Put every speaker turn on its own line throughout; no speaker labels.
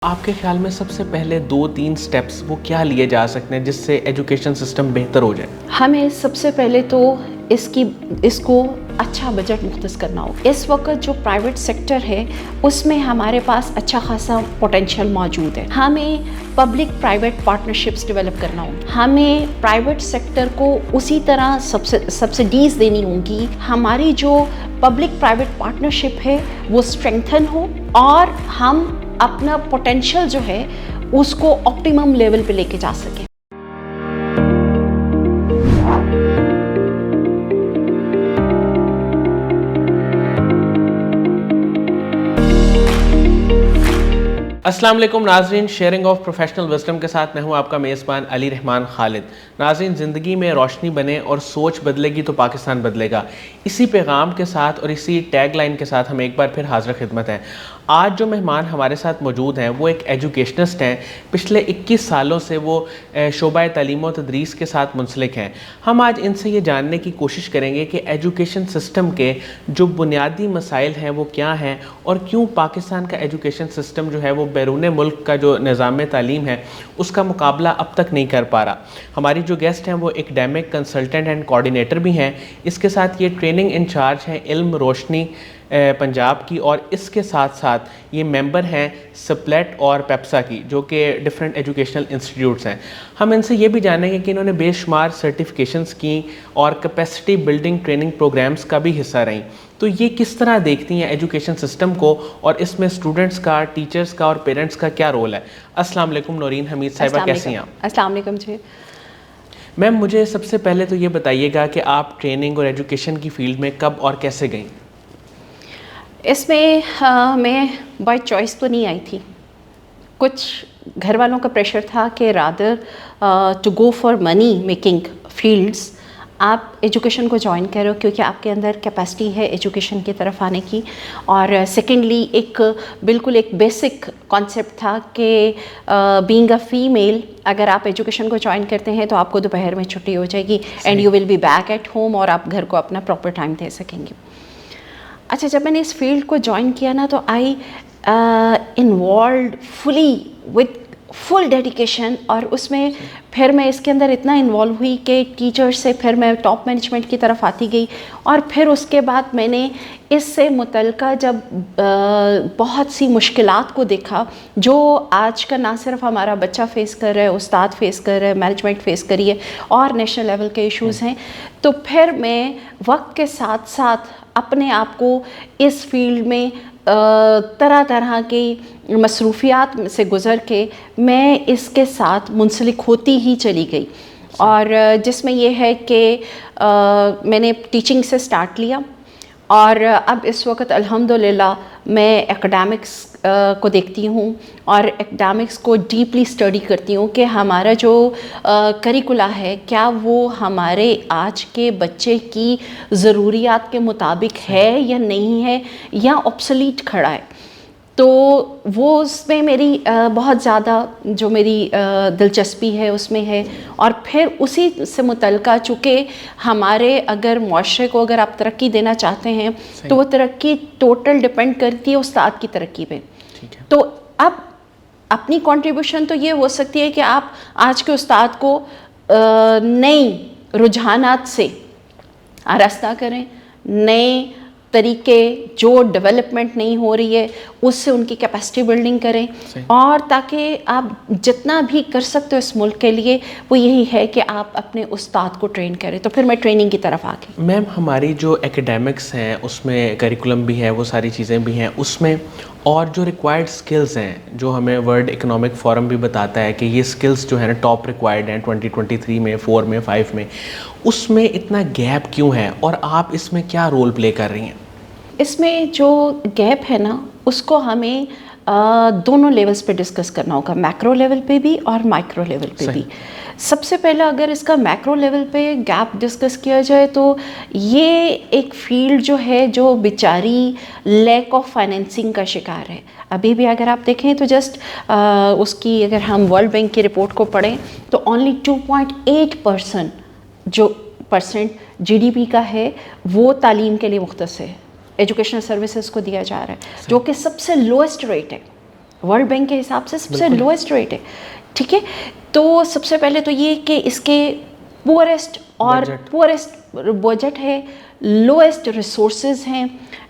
آپ کے خیال میں سب سے پہلے 2-3 سٹیپس وہ کیا لیے جا سکتے ہیں جس سے ایجوکیشن سسٹم بہتر ہو جائے؟
ہمیں سب سے پہلے تو اس کو اچھا بجٹ مختص کرنا ہوگا۔ اس وقت جو پرائیویٹ سیکٹر ہے اس میں ہمارے پاس اچھا خاصا پوٹینشیل موجود ہے۔ ہمیں پبلک پرائیویٹ پارٹنرشپس ڈیولپ کرنا ہوگا۔ ہمیں پرائیویٹ سیکٹر کو اسی طرح سبسڈیز دینی ہوں گی۔ ہماری جو پبلک پرائیویٹ پارٹنرشپ ہے وہ اسٹرینتھن ہو اور ہم اپنا پوٹینشیل جو ہے اس کو آپٹیمم لیول پہ لے کے جا سکیں۔
السلام علیکم ناظرین، شیئرنگ آف پروفیشنل وزڈم کے ساتھ میں ہوں آپ کا میزبان علی رحمان خالد۔ ناظرین، زندگی میں روشنی بنے اور سوچ بدلے گی تو پاکستان بدلے گا، اسی پیغام کے ساتھ اور اسی ٹیگ لائن کے ساتھ ہم ایک بار پھر حاضر خدمت ہیں۔ آج جو مہمان ہمارے ساتھ موجود ہیں وہ ایک ایجوکیشنسٹ ہیں۔ پچھلے 21 سالوں سے وہ شعبہ تعلیم و تدریس کے ساتھ منسلک ہیں۔ ہم آج ان سے یہ جاننے کی کوشش کریں گے کہ ایجوکیشن سسٹم کے جو بنیادی مسائل ہیں وہ کیا ہیں اور کیوں پاکستان کا ایجوکیشن سسٹم جو ہے وہ بیرون ملک کا جو نظام تعلیم ہے اس کا مقابلہ اب تک نہیں کر پا رہا۔ ہماری جو گیسٹ ہیں وہ ایکڈیمک کنسلٹنٹ اینڈ کوآرڈینیٹر بھی ہیں، اس کے ساتھ یہ ٹریننگ انچارج ہیں علم روشنی پنجاب کی، اور اس کے ساتھ ساتھ یہ ممبر ہیں سپلیٹ اور پیپسا کی، جو کہ ڈفرینٹ ایجوکیشنل انسٹیٹیوٹس ہیں۔ ہم ان سے یہ بھی جانیں گے کہ انہوں نے بے شمار سرٹیفکیشنز کی اور کیپیسٹی بلڈنگ ٹریننگ پروگرامز کا بھی حصہ رہیں، تو یہ کس طرح دیکھتی ہیں ایجوکیشن سسٹم کو اور اس میں اسٹوڈنٹس کا، ٹیچرز کا اور پیرنٹس کا کیا رول ہے۔ السلام علیکم نورین حمید صاحبہ، کیسی ہیں آپ؟
السلام علیکم جی
میم، مجھے سب سے پہلے تو یہ بتائیے گا کہ آپ ٹریننگ اور ایجوکیشن کی فیلڈ میں کب اور کیسے گئیں؟
اس میں میں بائی چوائس تو نہیں آئی تھی، کچھ گھر والوں کا پریشر تھا کہ rather to go for money making fields آپ ایجوکیشن کو جوائن کرو، کیونکہ آپ کے اندر کیپیسٹی ہے ایجوکیشن کی طرف آنے کی، اور سیکنڈلی بالکل ایک بیسک کانسیپٹ تھا کہ بینگ اے فیمیل اگر آپ ایجوکیشن کو جوائن کرتے ہیں تو آپ کو دوپہر میں چھٹی ہو جائے گی and you will be back at home, اور آپ گھر کو اپنا پراپر ٹائم دے سکیں گے۔ اچھا، جب میں نے اس فیلڈ کو جوائن کیا نا تو I involved fully with full dedication, اور اس میں پھر میں اس کے اندر اتنا انوالو ہوئی کہ ٹیچر سے پھر میں ٹاپ مینجمنٹ کی طرف آتی گئی، اور پھر اس کے بعد میں نے اس سے متعلقہ جب بہت سی مشکلات کو دیکھا جو آج کا نہ صرف ہمارا بچہ فیس کر رہا ہے، استاد فیس کر رہا ہے، مینجمنٹ فیس کری ہے، اور نیشنل لیول کے ایشوز ہیں، تو پھر میں وقت کے ساتھ ساتھ اپنے آپ کو اس فیلڈ میں طرح طرح کی مصروفیات سے گزر کے میں اس کے ساتھ منسلک ہوتی ہی چلی گئی، اور جس میں یہ ہے کہ میں نے ٹیچنگ سے سٹارٹ لیا، اور اب اس وقت الحمدللہ میں ایکڈیمکس کو دیکھتی ہوں اور ایکڈیمکس کو ڈیپلی اسٹڈی کرتی ہوں کہ ہمارا جو کریکولا ہے کیا وہ ہمارے آج کے بچے کی ضروریات کے مطابق ہے یا نہیں ہے، یا آبسلیٹ کھڑا ہے۔ تو وہ اس میں میری بہت زیادہ جو میری دلچسپی ہے اس میں ہے، اور پھر اسی سے متعلقہ چونکہ ہمارے اگر معاشرے کو اگر آپ ترقی دینا چاہتے ہیں تو وہ ترقی ٹوٹل ڈپینڈ کرتی ہے استاد کی ترقی پہ۔ تو اب اپنی کنٹریبیوشن تو یہ ہو سکتی ہے کہ آپ آج کے استاد کو نئی رجحانات سے آراستہ کریں، نئے طریقے جو ڈیولپمنٹ نہیں ہو رہی ہے اس سے ان کی کیپیسٹی بلڈنگ کریں، اور تاکہ آپ جتنا بھی کر سکتے ہو اس ملک کے لیے وہ یہی ہے کہ آپ اپنے استاد کو ٹرین کریں۔ تو پھر میں ٹریننگ کی طرف آ گئی۔
میم، ہماری جو ایکیڈیمکس ہیں اس میں کریکولم بھی ہے، وہ ساری چیزیں بھی ہیں، اس میں اور جو ریکوائرڈ سکلز ہیں جو ہمیں ورلڈ اکنامک فورم بھی بتاتا ہے کہ یہ سکلز جو ہیں نا ٹاپ ریکوائرڈ ہیں 2023 میں، 4 میں، 5 میں، اس میں اتنا گیپ کیوں ہے اور آپ اس میں کیا رول پلے کر رہی ہیں؟
اس میں جو گیپ ہے نا اس کو ہمیں دونوں لیولز پہ ڈسکس کرنا ہوگا، میکرو لیول پہ بھی اور مائکرو لیول پہ بھی۔ سب سے پہلا اگر اس کا میکرو لیول پہ گیپ ڈسکس کیا جائے تو یہ ایک فیلڈ جو ہے جو بیچاری لیک آف فائنینسنگ کا شکار ہے۔ ابھی بھی اگر آپ دیکھیں تو جسٹ اس کی اگر ہم ورلڈ بینک کی رپورٹ کو پڑھیں تو اونلی 2.8% جو % جی ڈی پی کا ہے وہ تعلیم کے لیے مختص ہے، ایجوکیشنل سروسز کو دیا جا رہا ہے، جو کہ سب سے لوئسٹ ریٹ ہے۔ ورلڈ بینک کے حساب سے سب سے لوئسٹ ریٹ ہے. ٹھیک ہے, تو سب سے پہلے تو یہ کہ اس کے پورسٹ بجٹ ہے, لوئسٹ ریسورسز ہیں,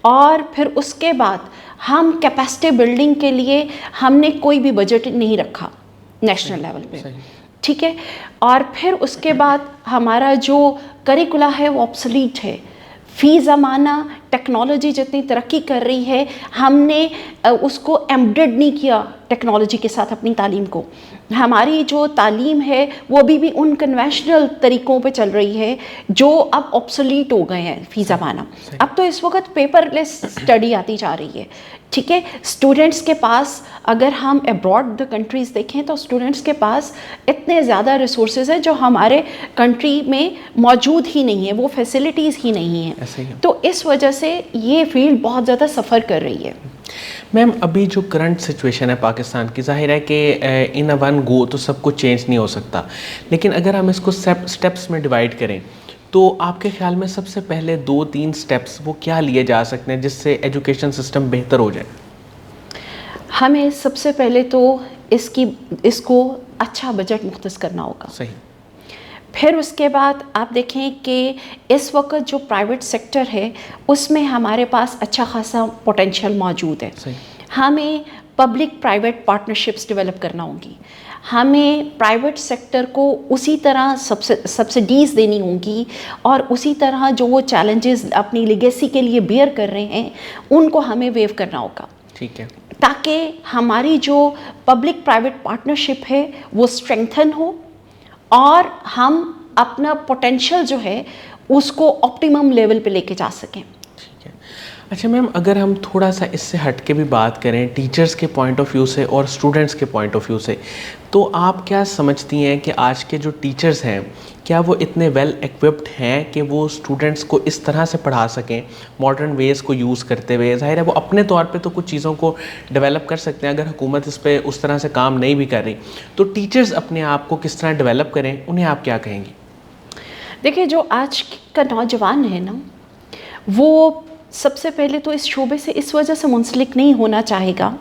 اور پھر اس کے بعد ہم کیپیسٹی بلڈنگ کے لیے ہم نے کوئی بھی بجٹ نہیں رکھا نیشنل لیول پہ. ٹھیک ہے, اور پھر اس کے بعد ہمارا جو کریکولا ہے وہ آبسلیٹ ہے. فی زمانہ ٹیکنالوجی جتنی ترقی کر رہی ہے, ہم نے اس کو ایمبیڈ نہیں کیا ٹیکنالوجی کے ساتھ اپنی تعلیم کو. ہماری جو تعلیم ہے وہ ابھی بھی ان کنونشنل طریقوں پہ چل رہی ہے جو اب آبسلیٹ ہو گئے ہیں فی زمانہ. اب تو اس وقت پیپر لیس اسٹڈی آتی جا رہی ہے. ٹھیک ہے, اسٹوڈنٹس کے پاس اگر ہم ابراڈ دا کنٹریز دیکھیں تو اسٹوڈنٹس کے پاس اتنے زیادہ ریسورسز ہیں جو ہمارے کنٹری میں موجود ہی نہیں ہیں, وہ فیسلٹیز ہی نہیں ہیں. تو اس وجہ سے یہ فیلڈ بہت زیادہ سفر کر رہی ہے.
میم ابھی جو کرنٹ سچویشن ہے پاکستان کی, ظاہر ہے کہ ان اے ون گو تو سب کچھ چینج نہیں ہو سکتا, لیکن اگر ہم اس کو اسٹیپس میں ڈیوائڈ کریں تو آپ کے خیال میں سب سے پہلے 2-3 اسٹیپس وہ کیا لیے جا سکتے ہیں جس سے ایجوکیشن سسٹم بہتر ہو جائے؟
ہمیں سب سے پہلے تو اس کو اچھا بجٹ مختص کرنا ہوگا.
صحیح.
پھر اس کے بعد آپ دیکھیں کہ اس وقت جو پرائیویٹ سیکٹر ہے اس میں ہمارے پاس اچھا خاصا پوٹینشیل موجود ہے. ہمیں پبلک پرائیویٹ پارٹنرشپس ڈیولپ کرنا ہوں گی. ہمیں پرائیویٹ سیکٹر کو اسی طرح سبسڈیز دینی ہوں گی, اور اسی طرح جو وہ چیلنجز اپنی لیگیسی کے لیے بیئر کر رہے ہیں ان کو ہمیں ویو کرنا ہوگا.
ٹھیک ہے,
تاکہ ہماری جو پبلک پرائیویٹ پارٹنرشپ ہے وہ اسٹرینتھن ہو, اور ہم اپنا پوٹینشیل جو ہے اس کو آپٹیمم لیول پہ لے کے جا سکیں.
ٹھیک ہے. اچھا میم, اگر ہم تھوڑا سا اس سے ہٹ کے بھی بات کریں ٹیچرز کے پوائنٹ آف ویو سے اور اسٹوڈنٹس کے پوائنٹ آف ویو سے, تو آپ کیا سمجھتی ہیں کہ آج کے جو ٹیچرز ہیں کیا وہ اتنے ویل ایکوپڈ ہیں کہ وہ اسٹوڈنٹس کو اس طرح سے پڑھا سکیں ماڈرن ویز کو یوز کرتے ہوئے؟ ظاہر ہے وہ اپنے طور پہ تو کچھ چیزوں کو ڈیولپ کر سکتے ہیں, اگر حکومت اس پہ اس طرح سے کام نہیں بھی کر رہی, تو ٹیچرز اپنے آپ کو کس طرح ڈیولپ کریں, انہیں آپ کیا کہیں گی؟
دیکھیں, جو آج کا نوجوان ہے نا, وہ سب سے پہلے تو اس شعبے سے اس وجہ سے منسلک نہیں ہونا چاہے گا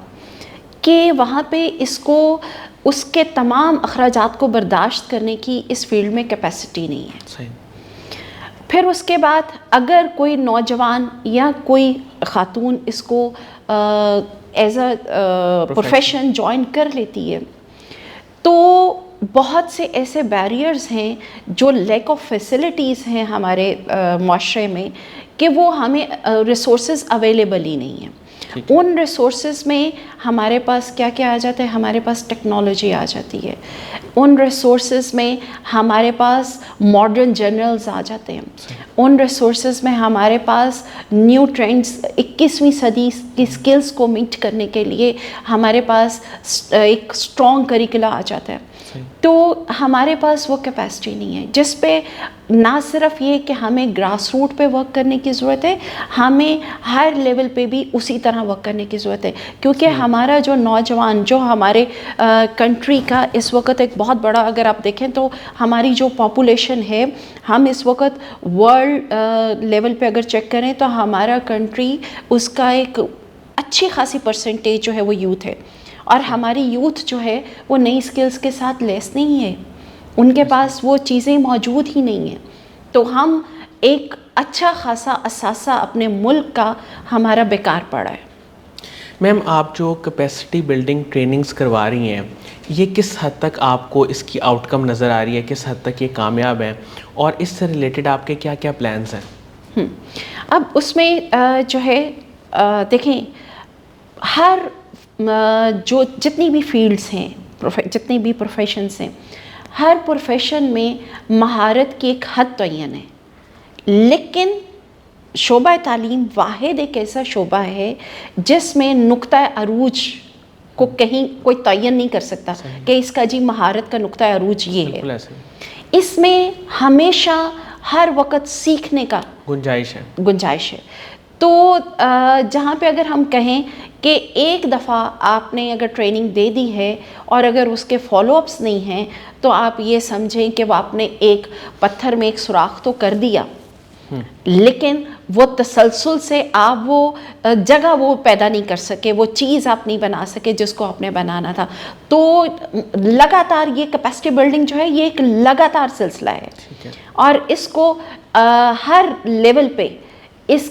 کہ وہاں پہ اس کو اس کے تمام اخراجات کو برداشت کرنے کی اس فیلڈ میں کیپیسٹی نہیں ہے.
صحیح.
پھر اس کے بعد اگر کوئی نوجوان یا کوئی خاتون اس کو ایز اے پروفیشن جوائن کر لیتی ہے تو بہت سے ایسے بیریئرز ہیں جو لیک آف فیسلٹیز ہیں ہمارے معاشرے میں کہ وہ ہمیں ریسورسز اویلیبل ہی نہیں ہیں. ان ریسورسز میں ہمارے پاس کیا کیا آ جاتا ہے؟ ہمارے پاس ٹیکنالوجی آ جاتی ہے. ان ریسورسز میں ہمارے پاس ماڈرن جرنلز آ جاتے ہیں. ان ریسورسز میں ہمارے پاس نیو ٹرینڈز 21ویں صدی کی سکلز کو میٹ کرنے کے لیے ہمارے پاس ایک اسٹرانگ کریکولا آ جاتا ہے. تو ہمارے پاس وہ کیپیسٹی نہیں ہے جس پہ نہ صرف یہ کہ ہمیں گراس روٹ پہ ورک کرنے کی ضرورت ہے, ہمیں ہائر لیول پہ بھی اسی طرح ورک کرنے کی ضرورت ہے. کیونکہ ہمارا جو نوجوان جو ہمارے کنٹری کا اس وقت ایک بہت بڑا, اگر آپ دیکھیں تو ہماری جو پاپولیشن ہے, ہم اس وقت ورلڈ لیول پہ اگر چیک کریں تو ہمارا کنٹری اس کا ایک اچھی خاصی پرسنٹیج جو ہے وہ یوتھ ہے, اور ہماری یوتھ جو ہے وہ نئی سکلز کے ساتھ لیس نہیں ہے, ان کے پاس وہ چیزیں موجود ہی نہیں ہیں. تو ہم ایک اچھا خاصا اثاثہ اپنے ملک کا ہمارا بیکار پڑا ہے.
میم, آپ جو کیپیسٹی بلڈنگ ٹریننگز کروا رہی ہیں یہ کس حد تک آپ کو اس کی آؤٹ کم نظر آ رہی ہے, کس حد تک یہ کامیاب ہیں, اور اس سے ریلیٹڈ آپ کے کیا کیا پلانس ہیں؟
اب اس میں جو ہے دیکھیں, ہر جو جتنی بھی فیلڈز ہیں, جتنی بھی پروفیشنز ہیں, ہر پروفیشن میں مہارت کی ایک حد تعین ہے, لیکن شعبہ تعلیم واحد ایک ایسا شعبہ ہے جس میں نقطہ عروج کو کہیں کوئی تعین نہیں کر سکتا کہ اس کا جی مہارت کا نقطہ عروج یہ ہے. اس میں ہمیشہ ہر وقت سیکھنے کا گنجائش ہے. تو جہاں پہ اگر ہم کہیں کہ ایک دفعہ آپ نے اگر ٹریننگ دے دی ہے اور اگر اس کے فالو اپس نہیں ہیں تو آپ یہ سمجھیں کہ وہ آپ نے ایک پتھر میں ایک سوراخ تو کر دیا, لیکن وہ تسلسل سے آپ وہ جگہ وہ پیدا نہیں کر سکے, وہ چیز آپ نہیں بنا سکے جس کو آپ نے بنانا تھا. تو لگاتار یہ کیپیسٹی بلڈنگ جو ہے یہ ایک لگاتار سلسلہ ہے, اور اس کو ہر لیول پہ اس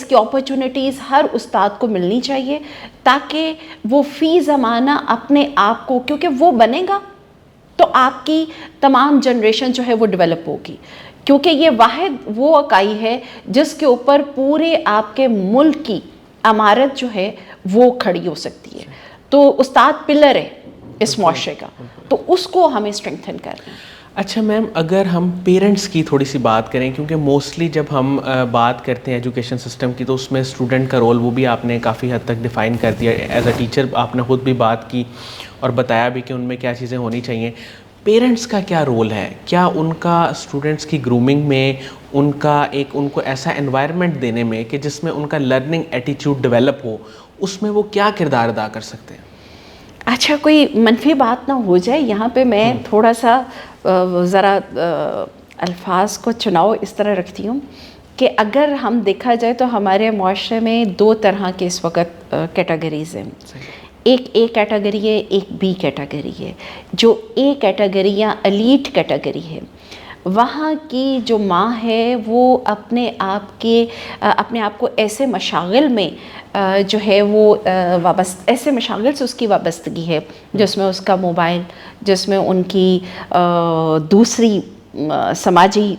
کی اپرچونیٹیز ہر استاد کو ملنی چاہیے, تاکہ وہ فی زمانہ اپنے آپ کو, کیونکہ وہ بنے گا تو آپ کی تمام جنریشن جو ہے وہ ڈیولپ ہوگی, کیونکہ یہ واحد وہ اکائی ہے جس کے اوپر پورے آپ کے ملک کی عمارت جو ہے وہ کھڑی ہو سکتی ہے. تو استاد پلر ہے اس معاشرے کا, تو اس کو ہمیں اسٹرینگتھن کرنا ہے.
اچھا میم, اگر ہم پیرنٹس کی تھوڑی سی بات کریں, کیونکہ موسٹلی جب ہم بات کرتے ہیں ایجوکیشن سسٹم کی تو اس میں اسٹوڈنٹ کا رول وہ بھی آپ نے کافی حد تک ڈیفائن کر دیا. ایز اے ٹیچر آپ نے خود بھی بات کی اور بتایا بھی کہ ان میں کیا چیزیں ہونی چاہیے. پیرنٹس کا کیا رول ہے؟ کیا ان کا اسٹوڈنٹس کی گرومنگ میں, ان کو ایسا انوائرمنٹ دینے میں کہ جس میں ان کا لرننگ ایٹیچیوڈ ڈیولپ ہو, اس میں وہ کیا کردار ادا کر سکتے ہیں؟
اچھا, کوئی منفی بات نہ ہو جائے یہاں پہ, میں تھوڑا سا ذرا الفاظ کو چناؤ اس طرح رکھتی ہوں کہ اگر ہم دیکھا جائے تو ہمارے معاشرے میں دو طرح کے اس وقت کیٹیگریز ہیں. ایک اے کیٹیگری ہے, ایک بی کیٹیگری ہے. جو اے کیٹیگری یا ایلیٹ کیٹیگری ہے, وہاں کی جو ماں ہے وہ اپنے آپ کو ایسے مشاغل میں جو ہے وہ ایسے مشاغل سے اس کی وابستگی ہے جس میں اس کا موبائل, جس میں ان کی دوسری سماجی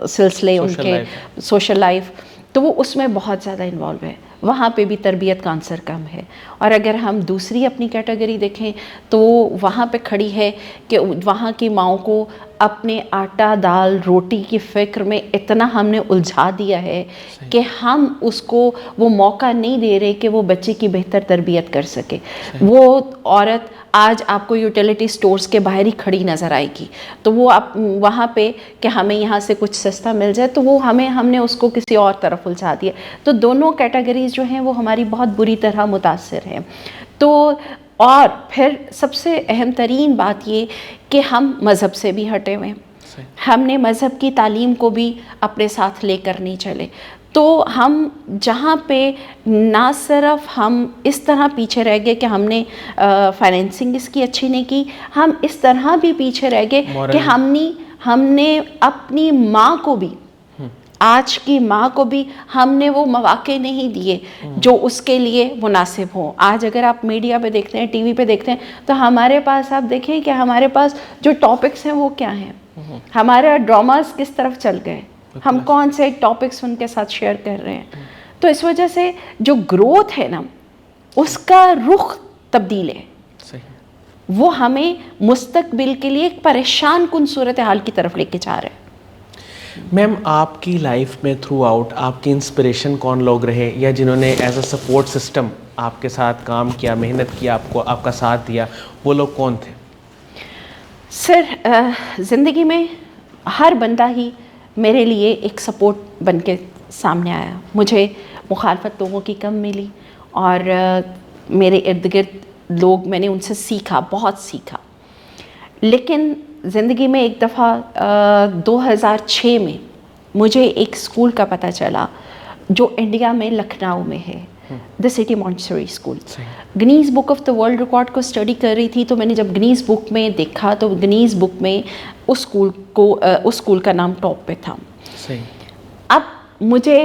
سلسلے, ان کے سوشل لائف, تو وہ اس میں بہت زیادہ انوالو ہے. وہاں پہ بھی تربیت کا عنصر کم ہے. اور اگر ہم دوسری اپنی کیٹیگری دیکھیں تو وہاں پہ کھڑی ہے کہ وہاں کی ماؤں کو اپنے آٹا دال روٹی کی فکر میں اتنا ہم نے الجھا دیا ہے کہ ہم اس کو وہ موقع نہیں دے رہے کہ وہ بچے کی بہتر تربیت کر سکے. وہ عورت آج آپ کو یوٹیلیٹی سٹورز کے باہر ہی کھڑی نظر آئے گی, تو وہ وہاں پہ کہ ہمیں یہاں سے کچھ سستا مل جائے, تو وہ ہم نے اس کو کسی اور طرف الجھا دیا. تو دونوں کیٹیگریز جو ہیں وہ ہماری بہت بری طرح متاثر ہیں. تو اور پھر سب سے اہم ترین بات یہ کہ ہم مذہب سے بھی ہٹے ہوئے ہیں. ہم نے مذہب کی تعلیم کو بھی اپنے ساتھ لے کر نہیں چلے. تو ہم جہاں پہ نہ صرف ہم اس طرح پیچھے رہ گئے کہ ہم نے فائنینسنگ اس کی اچھی نہیں کی, ہم اس طرح بھی پیچھے رہ گئے کہ ہم نے اپنی ماں کو بھی, آج کی ماں کو بھی ہم نے وہ مواقع نہیں دیے جو اس کے لیے مناسب ہوں. آج اگر آپ میڈیا پہ دیکھتے ہیں, ٹی وی پہ دیکھتے ہیں, تو ہمارے پاس آپ دیکھیں کہ ہمارے پاس جو ٹاپکس ہیں وہ کیا ہیں, ہمارے ڈراماز کس طرف چل گئے, ہم کون سے ٹاپکس ان کے ساتھ شیئر کر رہے ہیں. تو اس وجہ سے جو گروتھ ہے نا, اس کا رخ تبدیل ہے. وہ ہمیں مستقبل کے لیے ایک پریشان کن صورتحال کی طرف لے کے جا رہے ہیں.
میم, آپ کی لائف میں تھرو آؤٹ آپ کی انسپریشن کون لوگ رہے, یا جنہوں نے ایز اے سپورٹ سسٹم آپ کے ساتھ کام کیا, محنت کیا, آپ کا ساتھ دیا, وہ لوگ کون تھے؟
سر, زندگی میں ہر بندہ ہی میرے لیے ایک سپورٹ بن کے سامنے آیا. مجھے مخالفت لوگوں کی کم ملی, اور میرے ارد گرد لوگ, میں نے ان سے سیکھا, بہت سیکھا. لیکن زندگی میں ایک دفعہ 2006 میں مجھے ایک اسکول کا پتہ چلا جو انڈیا میں لکھنؤ میں ہے, the city Montessori school. Guinness book of the world record کو اسٹڈی کر رہی تھی, تو میں نے جب گنیز بک میں دیکھا تو گنیز بک میں اس اسکول کا نام ٹاپ پہ تھا. اب مجھے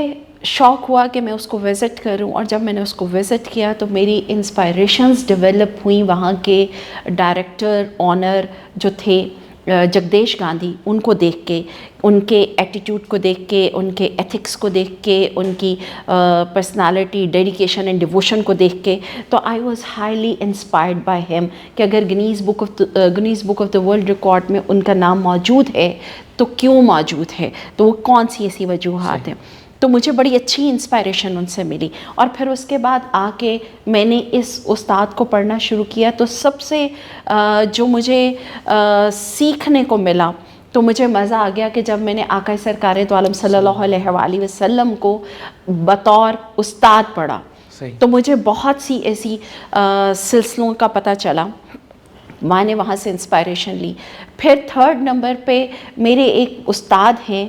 شوق ہوا کہ میں اس کو وزٹ کروں, اور جب میں نے اس کو وزٹ کیا تو میری انسپائریشنز ڈیولپ ہوئیں وہاں کے ڈائریکٹر آنر جو تھے جگدیش گاندھی, ان کو دیکھ کے, ان کے ایٹیٹیوڈ کو دیکھ کے, ان کے ایتھکس کو دیکھ کے, ان کی پرسنالٹی, ڈیڈیکیشن اینڈ ڈیووشن کو دیکھ کے, تو I was highly inspired by him کہ اگر Guinness book of the world record میں ان کا نام موجود ہے تو کیوں موجود ہے, تو وہ کون سی ایسی وجوہات ہیں. تو مجھے بڑی اچھی انسپائریشن ان سے ملی. اور پھر اس کے بعد آ کے میں نے اس استاد کو پڑھنا شروع کیا. تو سب سے جو مجھے سیکھنے کو ملا, تو مجھے مزہ آ گیا کہ جب میں نے آقا سرکار دو عالم صلی اللہ علیہ وآلہ وسلم کو بطور استاد پڑھا, تو مجھے بہت سی ایسی سلسلوں کا پتہ چلا. میں نے وہاں سے انسپائریشن لی. پھر 3rd نمبر پہ میرے ایک استاد ہیں